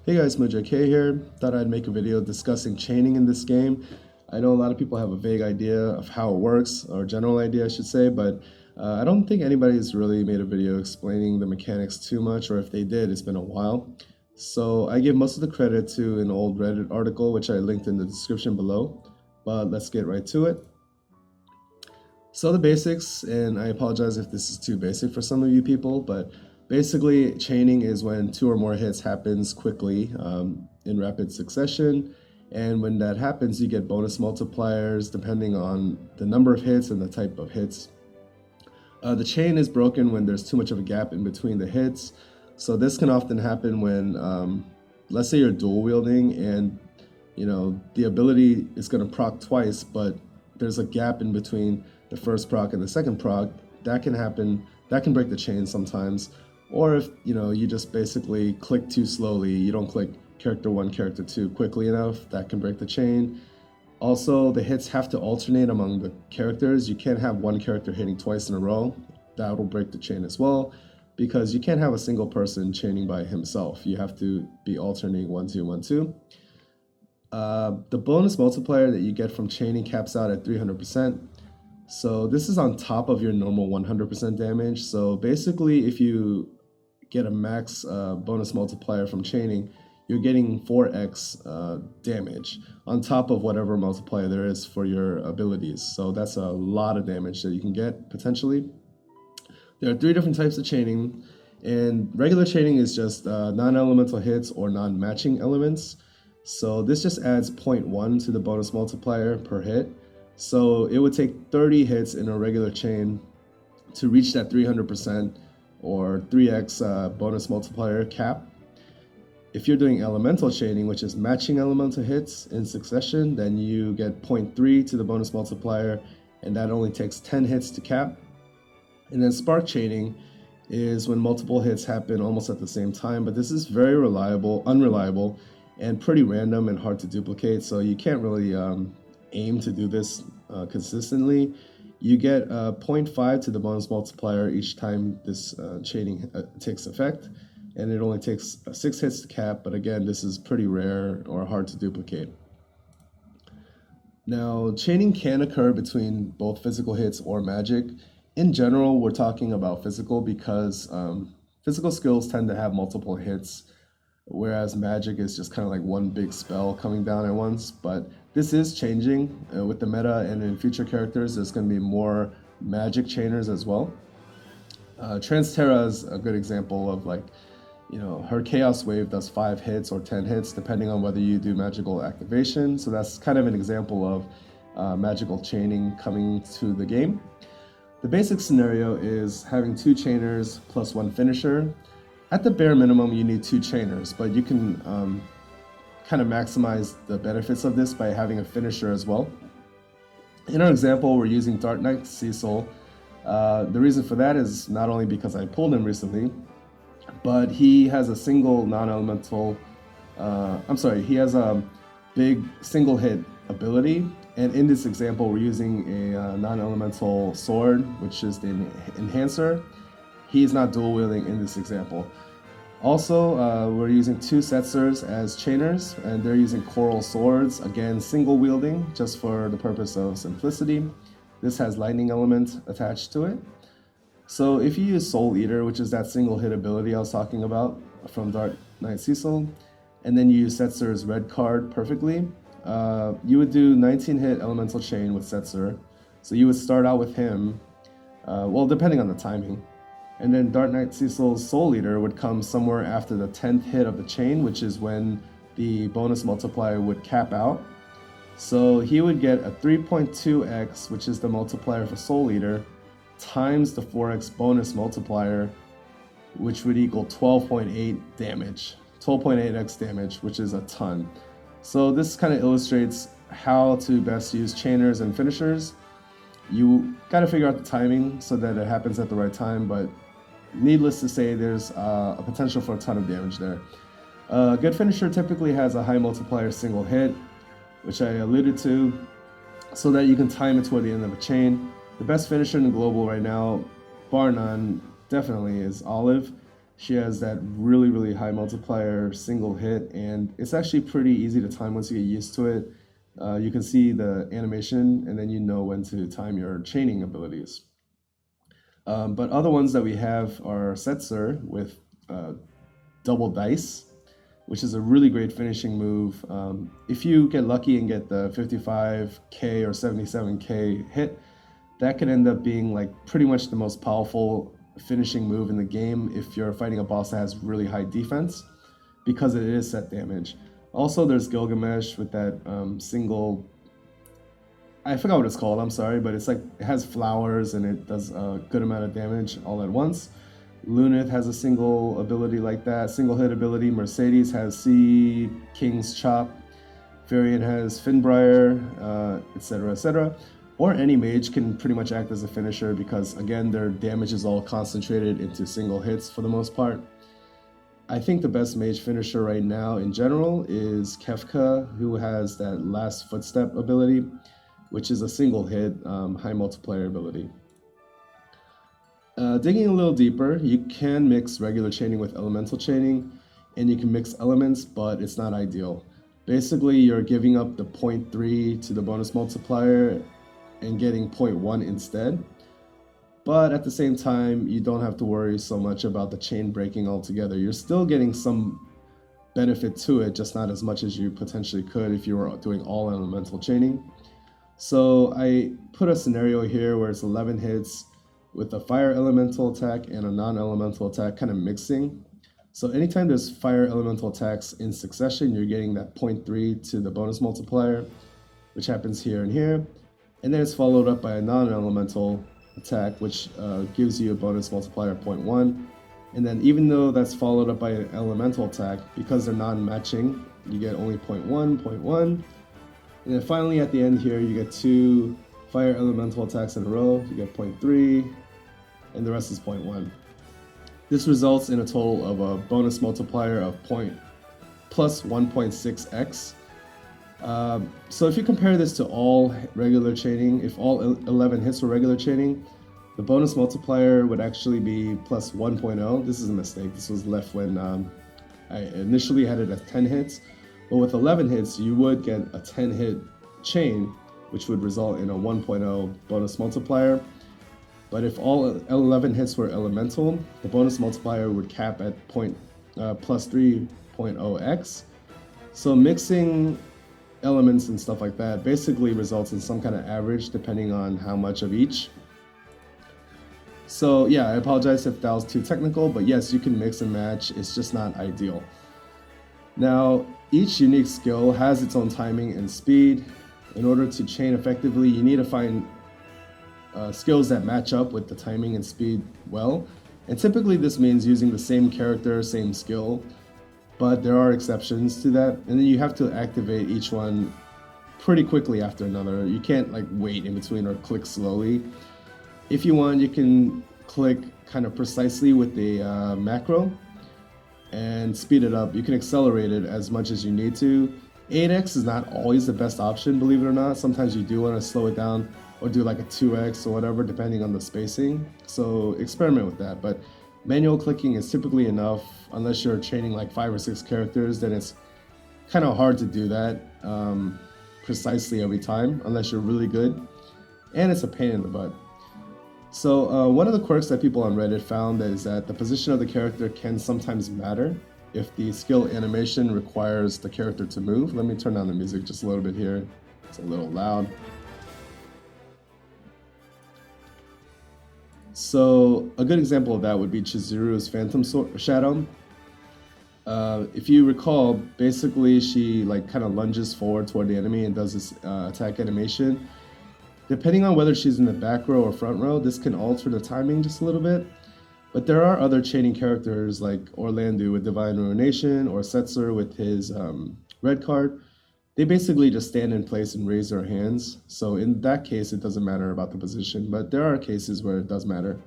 Hey guys, MojoK here. Thought I'd make a video discussing chaining in this game. I know a lot of people have a vague idea of how it works, or general idea I should say, but I don't think anybody's really made a video explaining the mechanics too much, or if they did, it's been a while. So I give most of the credit to an old Reddit article, which I linked in the description below, but let's get right to it. So the basics, and I apologize if this is too basic for some of you people, but basically chaining is when two or more hits happens quickly in rapid succession. And when that happens, you get bonus multipliers depending on the number of hits and the type of hits. The chain is broken when there's too much of a gap in between the hits. So this can often happen when, let's say you're dual wielding and the ability is going to proc twice, but there's a gap in between the first proc and the second proc. That can happen. That can break the chain sometimes. Or if you just basically click too slowly, you don't click character 1, character 2 quickly enough, that can break the chain. Also, the hits have to alternate among the characters. You can't have one character hitting twice in a row. That will break the chain as well, because you can't have a single person chaining by himself. You have to be alternating 1, 2, 1, 2. The bonus multiplier that you get from chaining caps out at 300%. So this is on top of your normal 100% damage. So basically, if you get a max bonus multiplier from chaining, you're getting 4x damage on top of whatever multiplier there is for your abilities. So that's a lot of damage that you can get potentially. There are 3 different types of chaining, and regular chaining is just non-elemental hits or non-matching elements. So this just adds 0.1 to the bonus multiplier per hit. So it would take 30 hits in a regular chain to reach that 300% or 3x bonus multiplier cap. If you're doing elemental chaining, which is matching elemental hits in succession, then you get 0.3 to the bonus multiplier, and that only takes 10 hits to cap. And then spark chaining is when multiple hits happen almost at the same time, but this is very unreliable, and pretty random and hard to duplicate, so you can't really aim to do this consistently. You get 0.5 to the bonus multiplier each time this chaining takes effect, and it only takes 6 hits to cap, but again, this is pretty rare or hard to duplicate. Now, chaining can occur between both physical hits or magic. In general, we're talking about physical because physical skills tend to have multiple hits, whereas magic is just kind of like one big spell coming down at once. But this is changing with the meta, and in future characters there's going to be more magic chainers as well. Transterra is a good example of her chaos wave does 5 hits or 10 hits depending on whether you do magical activation. So that's kind of an example of magical chaining coming to the game. The basic scenario is having 2 chainers plus 1 finisher. At the bare minimum, you need 2 chainers, but you can kind of maximize the benefits of this by having a finisher as well. In our example, we're using Dark Knight Cecil. The reason for that is not only because I pulled him recently, but he has a single non-elemental, he has a big single hit ability. And in this example, we're using a non-elemental sword, which is the enhancer. He's not dual wielding in this example. Also, we're using 2 Setzers as chainers, and they're using coral swords, again single wielding, just for the purpose of simplicity. This has lightning element attached to it. So if you use Soul Eater, which is that single hit ability I was talking about from Dark Knight Cecil, and then you use Setzer's red card perfectly, you would do 19 hit elemental chain with Setzer. So you would start out with him, well, depending on the timing. And then Dark Knight Cecil's Soul Eater would come somewhere after the 10th hit of the chain, which is when the bonus multiplier would cap out. So he would get a 3.2x, which is the multiplier for Soul Eater, times the 4x bonus multiplier, which would equal 12.8 damage. 12.8x damage, which is a ton. So this kind of illustrates how to best use chainers and finishers. You got to figure out the timing so that it happens at the right time, but needless to say, there's a potential for a ton of damage there. A good finisher typically has a high multiplier single hit, which I alluded to, so that you can time it toward the end of a chain. The best finisher in the global right now, bar none, definitely is Olive. She has that really, really high multiplier single hit, and it's actually pretty easy to time once you get used to it. You can see the animation, and then you know when to time your chaining abilities. But other ones that we have are Setzer with uh, double dice, which is a really great finishing move. If you get lucky and get the 55k or 77k hit, that can end up being like pretty much the most powerful finishing move in the game if you're fighting a boss that has really high defense, because it is set damage. Also, there's Gilgamesh with that single. I forgot what it's called. I'm sorry, but it's like it has flowers and it does a good amount of damage all at once. Lunith has a single ability like that, single hit ability. Mercedes has Sea King's Chop. Varian has Finbriar, etc., etc. Or any mage can pretty much act as a finisher because, again, their damage is all concentrated into single hits for the most part. I think the best mage finisher right now in general is Kefka, who has that last footstep ability, which is a single hit, high multiplier ability. Digging a little deeper, you can mix regular chaining with elemental chaining, and you can mix elements, but it's not ideal. Basically, you're giving up the 0.3 to the bonus multiplier and getting 0.1 instead. But at the same time, you don't have to worry so much about the chain breaking altogether. You're still getting some benefit to it, just not as much as you potentially could if you were doing all elemental chaining. So I put a scenario here where it's 11 hits with a fire elemental attack and a non-elemental attack kind of mixing. So anytime there's fire elemental attacks in succession, you're getting that 0.3 to the bonus multiplier, which happens here and here. And then it's followed up by a non-elemental attack, which gives you a bonus multiplier of 0.1. And then even though that's followed up by an elemental attack, because they're non-matching, you get only 0.1, 0.1. And then finally at the end here, you get 2 fire elemental attacks in a row. You get 0.3, and the rest is 0.1. This results in a total of a bonus multiplier of plus 1.6x. So if you compare this to all regular chaining, if all 11 hits were regular chaining, the bonus multiplier would actually be plus 1.0. This is a mistake. This was left when I initially had it at 10 hits. But with 11 hits, you would get a 10 hit chain, which would result in a 1.0 bonus multiplier. But if all 11 hits were elemental, the bonus multiplier would cap at plus 3.0x. So mixing elements and stuff like that basically results in some kind of average depending on how much of each. So yeah, I apologize if that was too technical, but yes, you can mix and match. It's just not ideal. Now, each unique skill has its own timing and speed. In order to chain effectively, you need to find skills that match up with the timing and speed well. And typically this means using the same character, same skill, but there are exceptions to that. And then you have to activate each one pretty quickly after another. You can't like wait in between or click slowly. If you want, you can click kind of precisely with the macro and speed it up. You can accelerate it as much as you need to. 8x is not always the best option, believe it or not. Sometimes you do want to slow it down or do like a 2x or whatever, depending on the spacing. So experiment with that. But manual clicking is typically enough unless you're chaining like 5 or 6 characters. Then it's kind of hard to do that precisely every time unless you're really good. And it's a pain in the butt. So one of the quirks that people on Reddit found is that the position of the character can sometimes matter if the skill animation requires the character to move. Let me turn down the music just a little bit here. It's a little loud. So a good example of that would be Chizuru's Phantom Shadow. If you recall, basically she like kind of lunges forward toward the enemy and does this attack animation. Depending on whether she's in the back row or front row, this can alter the timing just a little bit. But there are other chaining characters like Orlandu with Divine Ruination or Setzer with his red card. They basically just stand in place and raise their hands. So in that case, it doesn't matter about the position, but there are cases where it does matter.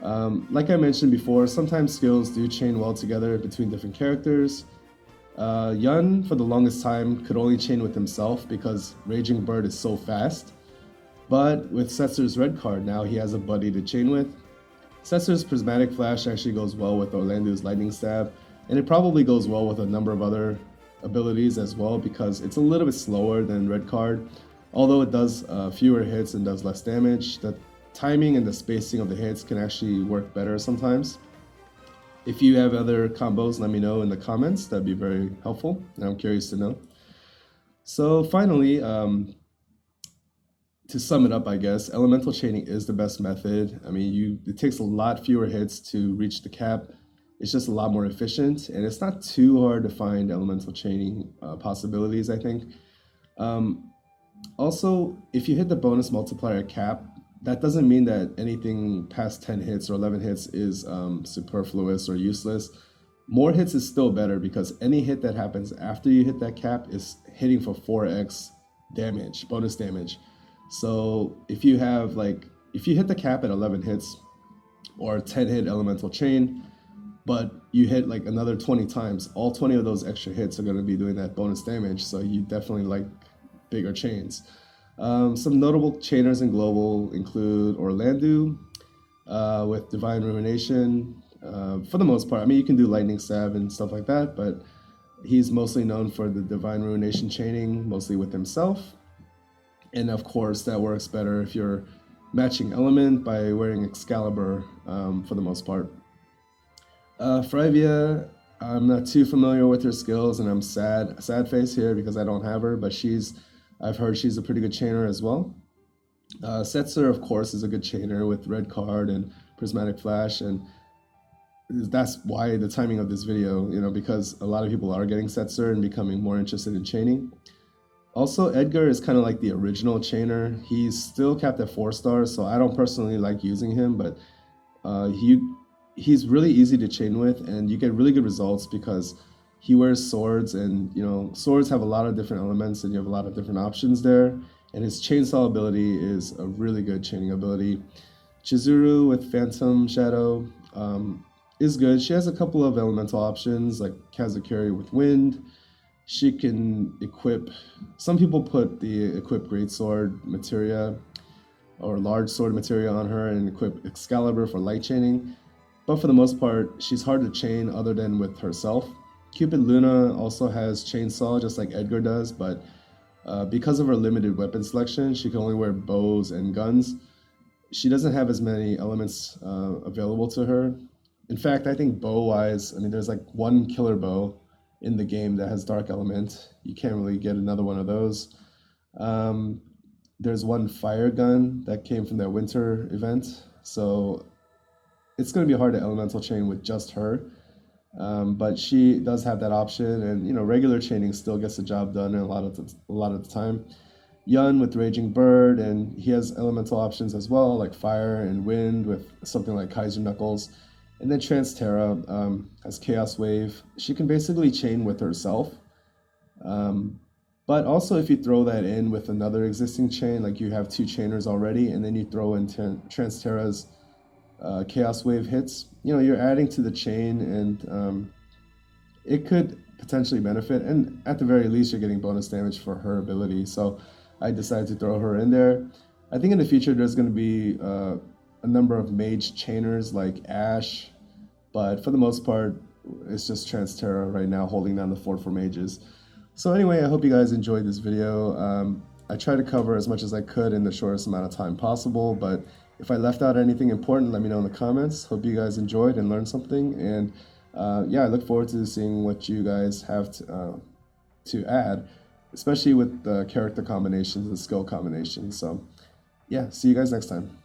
Like I mentioned before, sometimes skills do chain well together between different characters. Yun, for the longest time, could only chain with himself because Raging Bird is so fast. But with Setzer's red card, now he has a buddy to chain with. Setsur's Prismatic Flash actually goes well with Orlando's Lightning Stab, and it probably goes well with a number of other abilities as well because it's a little bit slower than Red Card. Although it does fewer hits and does less damage, the timing and the spacing of the hits can actually work better sometimes. If you have other combos, let me know in the comments. That'd be very helpful, and I'm curious to know. So finally, to sum it up, I guess, elemental chaining is the best method. I mean, it takes a lot fewer hits to reach the cap. It's just a lot more efficient, and it's not too hard to find elemental chaining possibilities, I think. Also, if you hit the bonus multiplier cap, that doesn't mean that anything past 10 hits or 11 hits is superfluous or useless. More hits is still better because any hit that happens after you hit that cap is hitting for 4x damage, bonus damage. So if you hit the cap at 11 hits or 10 hit elemental chain, but you hit like another 20 times, all 20 of those extra hits are going to be doing that bonus damage. So you definitely like bigger chains. Some notable chainers in Global include Orlando with Divine Ruination. For the most part, I mean, you can do Lightning Stab and stuff like that, but he's mostly known for the Divine Ruination chaining, mostly with himself. And of course, that works better if you're matching element by wearing Excalibur for the most part. Frivia, I'm not too familiar with her skills, and I'm sad face here because I don't have her, but I've heard she's a pretty good chainer as well. Setzer, of course, is a good chainer with Red Card and Prismatic Flash, and that's why the timing of this video, because a lot of people are getting Setzer and becoming more interested in chaining. Also, Edgar is kind of like the original chainer. He's still capped at 4 stars, so I don't personally like using him, but he's really easy to chain with, and you get really good results because he wears swords, and swords have a lot of different elements, and you have a lot of different options there. And his chainsaw ability is a really good chaining ability. Chizuru with Phantom Shadow is good. She has a couple of elemental options, like Kazakuri with Wind. She can equip. Some people put the equip Greatsword Materia or Large Sword Materia on her and equip Excalibur for light chaining. But for the most part, she's hard to chain other than with herself. Cupid Luna also has Chainsaw, just like Edgar does, but because of her limited weapon selection, she can only wear bows and guns. She doesn't have as many elements available to her. In fact, I think bow-wise, I mean, there's like one killer bow in the game that has Dark Element. You can't really get another one of those. There's one fire gun that came from their winter event, so it's going to be hard to elemental chain with just her. But she does have that option, and regular chaining still gets the job done a lot of the time. Yun with Raging Bird, and he has elemental options as well, like fire and wind with something like Kaiser Knuckles. And then Transtera has Chaos Wave. She can basically chain with herself. But also if you throw that in with another existing chain, like you have 2 chainers already, and then you throw in Transtera's Chaos Wave hits, you're adding to the chain, and it could potentially benefit, and at the very least you're getting bonus damage for her ability. So I decided to throw her in there. I think in the future there's going to be a number of mage chainers like Ash, but for the most part it's just Transtera right now holding down the fort for mages. So anyway, I hope you guys enjoyed this video. I tried to cover as much as I could in the shortest amount of time possible, but if I left out anything important, let me know in the comments. Hope you guys enjoyed and learned something, and yeah, I look forward to seeing what you guys have to add, especially with the character combinations and skill combinations. So yeah, see you guys next time.